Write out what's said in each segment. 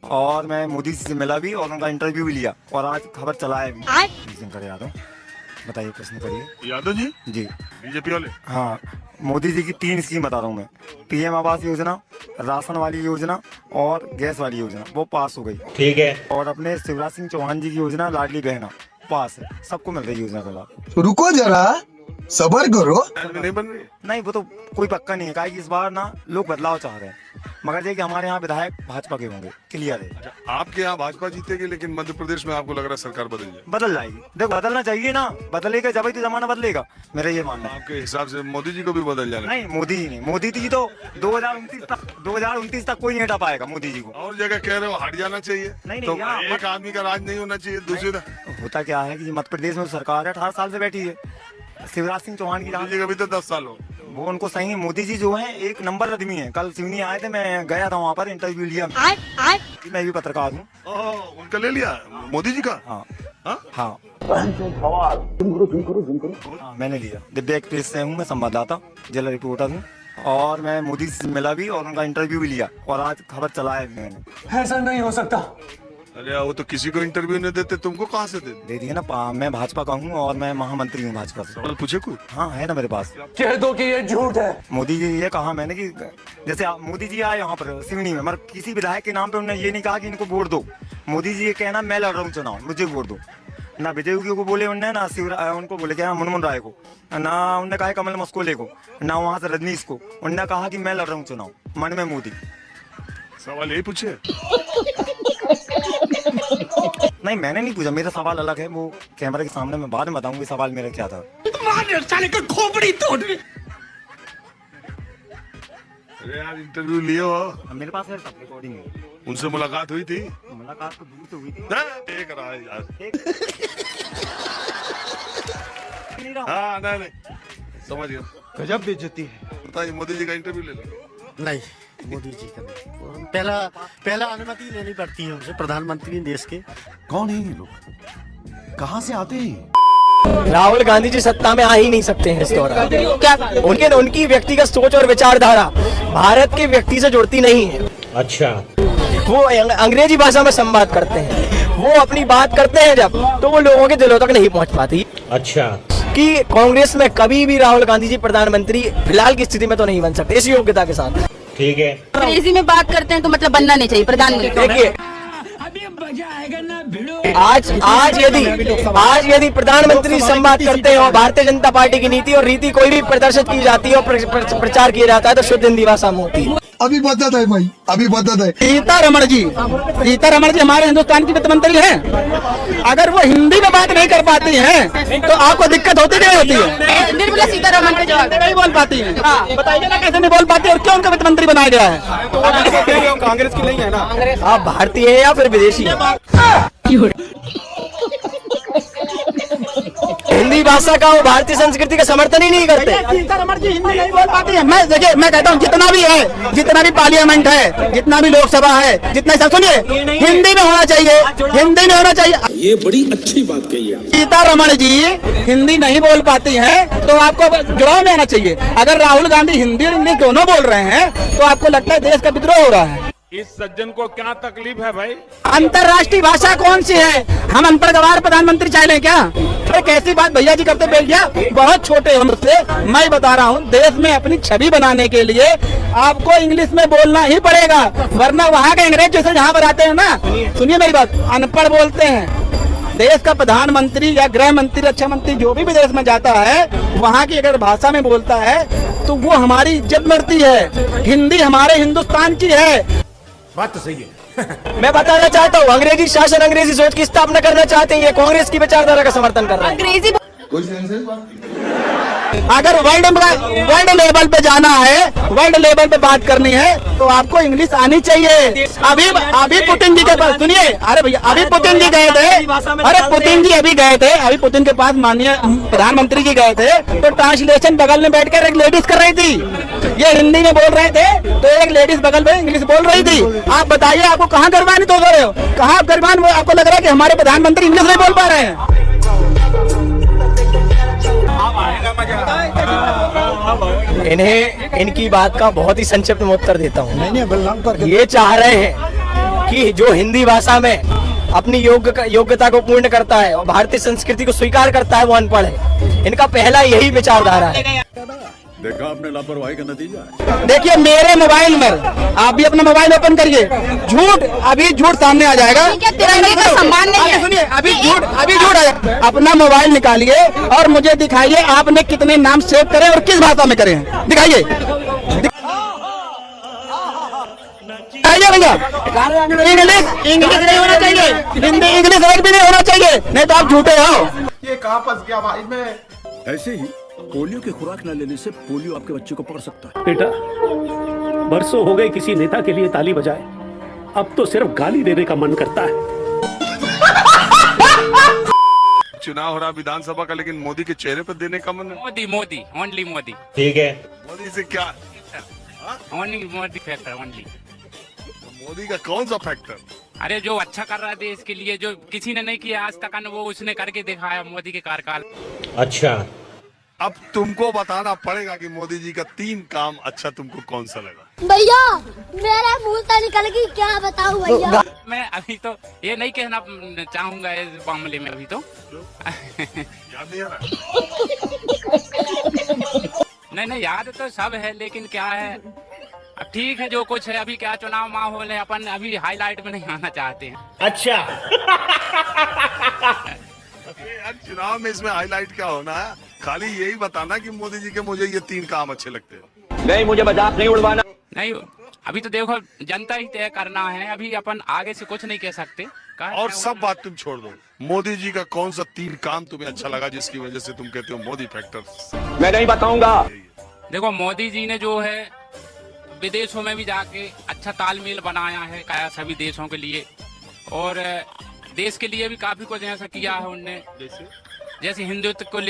और मैं मोदी जी से मिला भी और उनका इंटरव्यू भी लिया और आज खबर चलाया भी। शंकर यादव, बताइए प्रश्न करिए। यादव जी जी बीजेपी वाले। हाँ, मोदी जी की 3 स्कीम बता रहा हूँ मैं। पीएम आवास योजना, राशन वाली योजना और गैस वाली योजना, वो पास हो गई। ठीक है। और अपने शिवराज सिंह चौहान जी की योजना लाडली बहना पास है, सबको मिल रही योजना का लाभ। रुको जरा, सबर करो। नहीं बन रही। नहीं, वो तो कोई पक्का नहीं है, काहे कि इस बार ना लोग बदलाव चाह रहे हैं, मगर ये कि हमारे यहाँ विधायक भाजपा के होंगे, क्लियर है। अच्छा, आपके यहाँ भाजपा जीतेगी, लेकिन मध्य प्रदेश में आपको लग रहा है सरकार बदल जाए। बदल जाएगी, देखो बदलना चाहिए ना, बदलेगा जब ही तो जमाना बदलेगा, मेरा ये मानना है। आपके हिसाब से मोदी जी को भी बदल जाना। नहीं, मोदी जी नहीं, मोदी जी तो 2029 तक कोई नहीं हटा पाएगा मोदी जी को। और जगह कह रहे हो हट जाना चाहिए। नहीं, तो यहाँ एक आदमी का राज नहीं होना चाहिए, दूसरे होता क्या है कि मध्य प्रदेश में सरकार है 18 साल से बैठी है, शिवराज सिंह चौहान की मोदी जी का भी तो 10 साल हो। वो उनको सही, मोदी जी जो हैं एक नंबर आदमी है। कल सिवनी आए थे, मैं गया था वहाँ पर, इंटरव्यू लिया। मैं भी पत्रकार हूँ। उनका ले लिया मोदी जी का। हाँ हाँ? हाँ, मैंने लिया। दिव्या एक्सप्रेस से हूँ मैं, संवाददाता, जिला रिपोर्टर हूँ। और मैं मोदी जी से मिला भी और उनका इंटरव्यू भी लिया और आज खबर चलाया भी मैंने। ऐसा नहीं हो सकता। अरे वो तो किसी को इंटरव्यू नहीं देते, तुमको कहाँ से देते? दे दिए ना, मैं भाजपा का हूँ और मैं महामंत्री हूँ भाजपा से। सवाल पूछे कोई? हाँ है ना मेरे पास। कह दो कि ये झूठ है। मोदी जी ये कहा मैंने कि जैसे मोदी जी आए यहाँ पर सिवनी में, मगर किसी विधायक के नाम पे उन्होंने ये नहीं कहा कि इनको वोट दो। मोदी जी ये कहना मैं लड़ रहा हूँ चुनाव, मुझे वोट दो। ना विजय को बोले उनने, ना उनको बोले क्या मुनमुन राय को, ना उनने कहा कमल मस्कोले को, ना वहाँ से रजनीश को। उनने कहा कि मैं लड़ रहा हूँ चुनाव, मन में मोदी। सवाल यही पूछे? नहीं, मैंने नहीं पूछा, मेरा सवाल अलग है, वो कैमरे के सामने मैं बाद में बताऊंगी सवाल मेरा क्या था। खोपड़ी तोड़। अरे यार इंटरव्यू लिए हो? मेरे पास है सब रिकॉर्डिंग है। उनसे मुलाकात हुई थी? मुलाकात तो दूर से हुई थी। देख रहा है यार। नहीं रहा। हाँ नहीं समझ गया। गजब बेइज्जती है। बताइए, मोदी जी का इंटरव्यू ले लो। नहीं, मोदी जी का नहीं। पहला अनुमति लेनी पड़ती है उनसे, प्रधानमंत्री देश के। कौन है ये लोग, कहाँ से आते हैं? राहुल गांधी जी सत्ता में आ ही नहीं सकते हैं इस दौरान। क्या उनकी व्यक्तिगत सोच और विचारधारा भारत के व्यक्ति से जुड़ती नहीं है। अच्छा। वो अंग्रेजी भाषा में संवाद करते हैं, वो अपनी बात करते हैं जब, तो वो लोगों के दिलों तक नहीं पहुंच पाती। अच्छा। कि कांग्रेस में कभी भी राहुल गांधी जी प्रधानमंत्री फिलहाल की स्थिति में तो नहीं बन सकते इस योग्यता के साथ। ठीक है। अंग्रेजी में बात करते हैं तो मतलब बनना नहीं चाहिए प्रधानमंत्री। देखिए, आज यदि प्रधानमंत्री संवाद करते हो, भारतीय जनता पार्टी की नीति और रीति कोई भी प्रदर्शित की जाती है और प्रचार किया जाता है तो शुद्ध हिंदी भाषा में होती है। अभी बदत है भाई, अभी बदत है। सीतारमण जी हमारे हिंदुस्तान की वित्त मंत्री हैं। अगर वो हिंदी में बात नहीं कर पाती हैं तो आपको दिक्कत होती नहीं होती है? निर्मला सीतारमण का जवाब नहीं बोल पाती हैं। बताइए ना कैसे नहीं बोल पाती और क्यों उनका वित्त मंत्री बनाया गया है? कांग्रेस की नहीं है ना। आप भारतीय है या फिर विदेशी है? हिंदी भाषा का और भारतीय संस्कृति का समर्थन ही नहीं करते। सीतारमण जी हिंदी नहीं बोल पाती है। मैं कहता हूँ जितना भी पार्लियामेंट है, जितना भी लोकसभा है, जितना सब सुनिए हिंदी में होना चाहिए, हिंदी में होना चाहिए। ये बड़ी अच्छी बात कही है। सीतारमण जी हिंदी नहीं बोल पाती हैं तो आपको जुड़ाव में आना चाहिए। अगर राहुल गांधी हिंदी और इंग्लिश दोनों बोल रहे हैं तो आपको लगता है देश का विद्रोह हो रहा है। इस सज्जन को क्या तकलीफ है भाई? अंतर्राष्ट्रीय भाषा कौन सी है? हम अनपढ़ प्रधानमंत्री चाह रहे हैं क्या? अरे कैसी बात भैया जी करते बैठ गया, बहुत छोटे हम से। मैं बता रहा हूँ, देश में अपनी छवि बनाने के लिए आपको इंग्लिश में बोलना ही पड़ेगा, वरना वहाँ के अंग्रेज जैसे जहाँ पर आते हैं ना, सुनिए मेरी बात, अनपढ़ बोलते हैं। देश का प्रधानमंत्री या गृह मंत्री, रक्षा मंत्री जो भी विदेश में जाता है, वहाँ की अगर भाषा में बोलता है तो वो हमारी इज्जत बढ़ती है। हिंदी हमारे हिंदुस्तान की है। बात तो सही है। मैं बताना चाहता हूँ, अंग्रेजी शासन, अंग्रेजी सोच की स्थापना करना चाहते हैं, ये कांग्रेस की विचारधारा का समर्थन कर रहे हैं। अंग्रेजी अगर वर्ल्ड लेवल पे जाना है, वर्ल्ड लेवल पे बात करनी है तो आपको इंग्लिश आनी चाहिए। अभी पुतिन जी के पास, सुनिए, अरे भैया अभी पुतिन जी गए थे, अरे पुतिन जी अभी गए थे, अभी पुतिन के पास माननीय प्रधानमंत्री जी गए थे तो ट्रांसलेशन बगल में बैठकर एक लेडीज कर रही थी। ये हिंदी में बोल रहे थे तो एक लेडीज बगल में इंग्लिश बोल रही थी। आप बताइए आपको कहाँ गर्वान्वित हो रहे हो? कहाँ गर्वान आपको लग रहा है कि हमारे प्रधानमंत्री इंग्लिश नहीं बोल पा रहे हैं? इन्हें इनकी बात का बहुत ही संक्षिप्त में उत्तर देता हूँ। ये चाह रहे हैं कि जो हिंदी भाषा में अपनी योग्यता को पूर्ण करता है और भारतीय संस्कृति को स्वीकार करता है वो अनपढ़ है। इनका पहला यही विचारधारा है। देखा आपने लापरवाही का नतीजा है। देखिए मेरे मोबाइल में, आप भी अपना मोबाइल ओपन करिए, झूठ अभी झूठ सामने आ जाएगा। क्या तिरंगे का सम्मान नहीं है? सुनिए, अभी झूठ आ जाएगा। अपना मोबाइल निकालिए और मुझे दिखाइए आपने कितने नाम सेव करे और किस भाषा में करे हैं, दिखाइए भैया। इंग्लिश नहीं होना चाहिए, हिंदी इंग्लिश एक भी नहीं होना चाहिए, नहीं तो आप झूठे हो। ये कहाँ फंस गया भाई मैं। ऐसे ही पोलियो की खुराक न लेने से पोलियो आपके बच्चे को पकड़ सकता है। बेटा, बरसों हो गए किसी नेता के लिए ताली बजाए, अब तो सिर्फ गाली देने का मन करता है। चुनाव हो रहा विधानसभा का, लेकिन मोदी के चेहरे पर देने का मन है। मोदी मोदी ओनली मोदी। ठीक है, मोदी से क्या, only Modi factor only. Modi का कौन सा फैक्टर? अरे जो अच्छा कर रहा है देश के लिए, जो किसी ने नहीं किया आज तक, वो उसने करके दिखाया मोदी के कार्यकाल। अच्छा अब तुमको बताना पड़ेगा कि मोदी जी का 3 काम अच्छा तुमको कौन सा लगा। भैया मेरा मुंह से निकल गई, क्या बताऊं भैया। मैं अभी तो ये नहीं कहना चाहूंगा इस मामले में, अभी तो याद नहीं आ रहा? नहीं याद तो सब है, लेकिन क्या है, अब ठीक है जो कुछ है। अभी क्या चुनाव माहौल है, अपन अभी हाईलाइट में नहीं आना चाहते हैं। अच्छा यार चुनाव में इसमें हाईलाइट क्या होना है, खाली यही बताना कि मोदी जी के मुझे ये 3 काम अच्छे लगते हैं। नहीं, मुझे मजाक नहीं उड़वाना। नहीं, अभी तो देखो जनता ही तय करना है, अभी अपन आगे से कुछ नहीं कह सकते। और सब बात तुम छोड़ दो, मोदी जी का कौन सा 3 काम तुम्हें अच्छा लगा जिसकी वजह से तुम कहते हो मोदी फैक्टर? मैं नहीं बताऊंगा। देखो मोदी जी ने जो है विदेशों में भी जाके अच्छा तालमेल बनाया है सभी देशों के लिए, और देश के लिए भी काफी कुछ ऐसा किया है उनने, जैसे हिंदुत्व को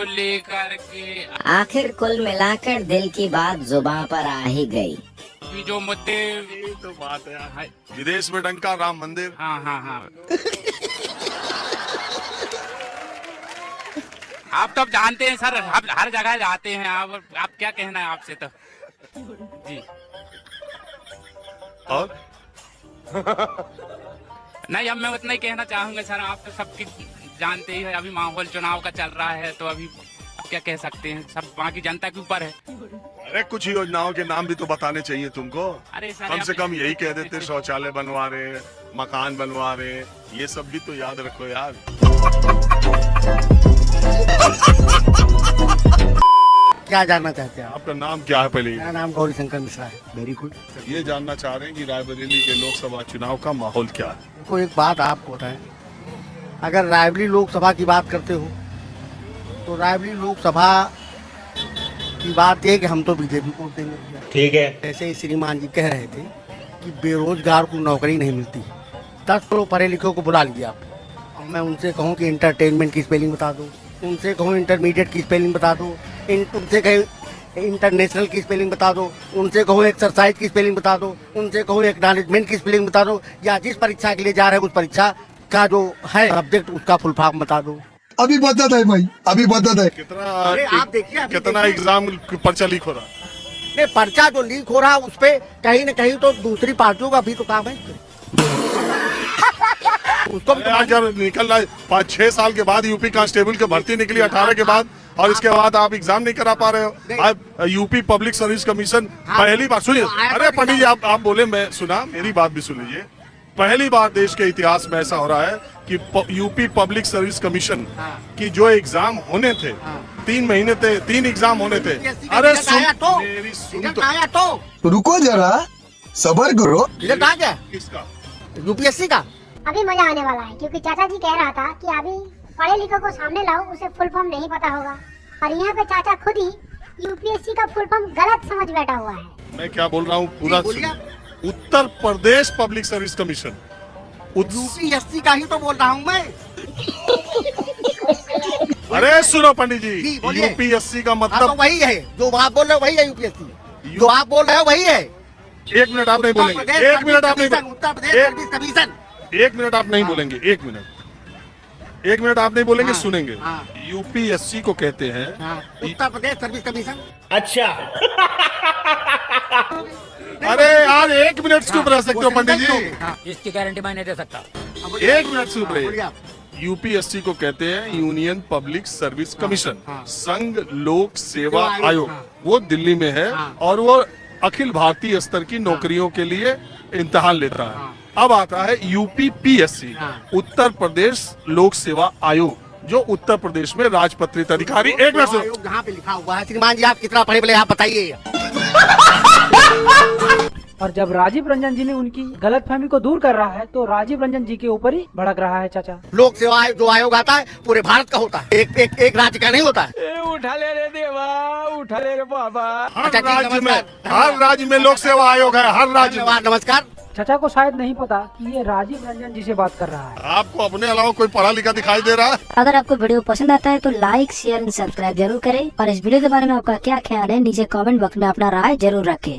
लेकर के आखिर कुल मिलाकर दिल की बात जुबान पर आ ही गई। जो मुद्दे, तो बात है विदेश में डंका, राम मंदिर। हाँ आप तो अब जानते हैं सर, हर जगह जाते हैं आप क्या कहना है आपसे तो जी। और नहीं, अब मैं उतना ही कहना चाहूंगा सर, आप तो सबकी जानते ही है, अभी माहौल चुनाव का चल रहा है, तो अभी अब क्या कह सकते हैं, सब वहाँ की जनता के ऊपर है। अरे कुछ योजनाओं के नाम भी तो बताने चाहिए तुमको। अरे सर, कम से कम यही कह देते शौचालय बनवा रहे, मकान बनवा रहे, ये सब भी तो याद रखो यार। क्या जानना चाहते हैं आप? आपका नाम क्या है पहले? मेरा नाम गौरी शंकर मिश्रा है। Very good. ये जानना चाह रहे हैं कि रायबरेली के लोकसभा चुनाव का माहौल क्या है। देखो एक बात आपको बताएं, अगर रायबरेली लोकसभा की बात करते हो तो रायबरेली लोकसभा की बात है कि हम तो बीजेपी को देंगे। ठीक है। ऐसे ही श्रीमान जी कह रहे थे कि बेरोजगार को नौकरी नहीं मिलती, 10 लोग पढ़े लिखे को बुला लीजिए आप। मैं उनसे कहूँ कि इंटरटेनमेंट की स्पेलिंग बता दो, उनसे कहूँ इंटरमीडिएट की स्पेलिंग बता दो, उनसे कहीं इंटरनेशनल की स्पेलिंग बता दो, उनसे कहूँ एक्सरसाइज की स्पेलिंग बता दो, उनसे कहूँ एक्नॉलेजमेंट की स्पेलिंग बता दो, या जिस परीक्षा के लिए जा रहे हैं उस परीक्षा का जो है सब्जेक्ट उसका फुल फॉर्म बता दो। अभी बता है भाई, अभी बता है। कितना आप देखिए कितना एग्जाम पर्चा लीक हो रहा है? नहीं, पर्चा जो लीक हो रहा है उस पे कहीं न कहीं तो दूसरी पार्टियों का भी तो काम है। उसको जब निकल रहा है 5-6 साल के बाद यूपी कांस्टेबल की भर्ती निकली 18 के बाद, और इसके बाद आप एग्जाम नहीं करा पा रहे हो। आप यूपी पब्लिक सर्विस कमीशन पहली बार, सुनिए, अरे पंडित जी आप बोले, मैं सुना, मेरी बात भी सुन लीजिए। पहली बार देश के इतिहास में ऐसा हो रहा है कि यूपी पब्लिक सर्विस कमीशन की जो एग्जाम होने थे, 3 महीने थे, 3 एग्जाम होने थे। अरे सुन तो रुको जरा, सबर करो। रिजल्ट आ गया किसका? यूपीएससी का। अभी मजा आने वाला है, क्योंकि चाचा जी कह रहा था कि अभी पढ़े लिखे को सामने लाओ, उसे फुल फॉर्म नहीं पता होगा, और यहाँ पे चाचा खुद ही यूपीएससी का फुल फॉर्म गलत समझ बैठा हुआ है। मैं क्या बोल रहा हूँ पूरा सुनिए। Uttar Pradesh public service commission, UPSC का ही तो बोल रहा हूँ मैं। अरे सुनो पंडित जी, बोलिए। यूपीएससी का हाँ, तो मतलब वही है जो आप बोल रहे हो, वही है यूपीएससी। जो आप बोल रहे हो वही है। 1 मिनट आप नहीं बोलेंगे, 1 मिनट आप नहीं, Uttar Pradesh service commission. 1 minute आप नहीं बोलेंगे, 1 मिनट आप नहीं बोलेंगे, हाँ, सुनेंगे। हाँ। यूपीएससी को कहते हैं उत्तर प्रदेश सर्विस कमीशन। अच्छा अरे यार 1 मिनट चुप रह सकते हो पंडित जी, इसकी गारंटी मैं नहीं दे सकता। 1 मिनट चुप रहिए। यूपीएससी को कहते हैं यूनियन पब्लिक सर्विस कमीशन, संघ लोक सेवा आयोग, वो दिल्ली में है और वो अखिल भारतीय स्तर की नौकरियों के लिए इम्तिहान लेता है। अब आता है यूपीपीएससी, उत्तर प्रदेश लोक सेवा आयोग, जो उत्तर प्रदेश में राजपत्रित अधिकारी। 1 मिनट से जहाँ पे लिखा हुआ है, श्रीमान जी आप कितना पढ़े बड़े आप बताइए। और जब राजीव रंजन जी ने उनकी गलतफहमी को दूर कर रहा है तो राजीव रंजन जी के ऊपर ही भड़क रहा है चाचा। लोक सेवा आयोग जो आयोग आता है पूरे भारत का होता है, एक राज्य का नहीं होता है। उठा ले रे देवा, उठा ले रे बाबा। हर राज्य में लोक सेवा आयोग है, हर राज्य में। नमस्कार। चाचा को शायद नहीं पता कि ये राजीव रंजन जी से बात कर रहा है। आपको अपने अलावा कोई पढ़ा लिखा दिखाई दे रहा है? अगर आपको वीडियो पसंद आता है तो लाइक शेयर एंड सब्सक्राइब जरूर करें और इस वीडियो के बारे में आपका क्या ख्याल है नीचे कमेंट बॉक्स में अपना राय जरूर रखें।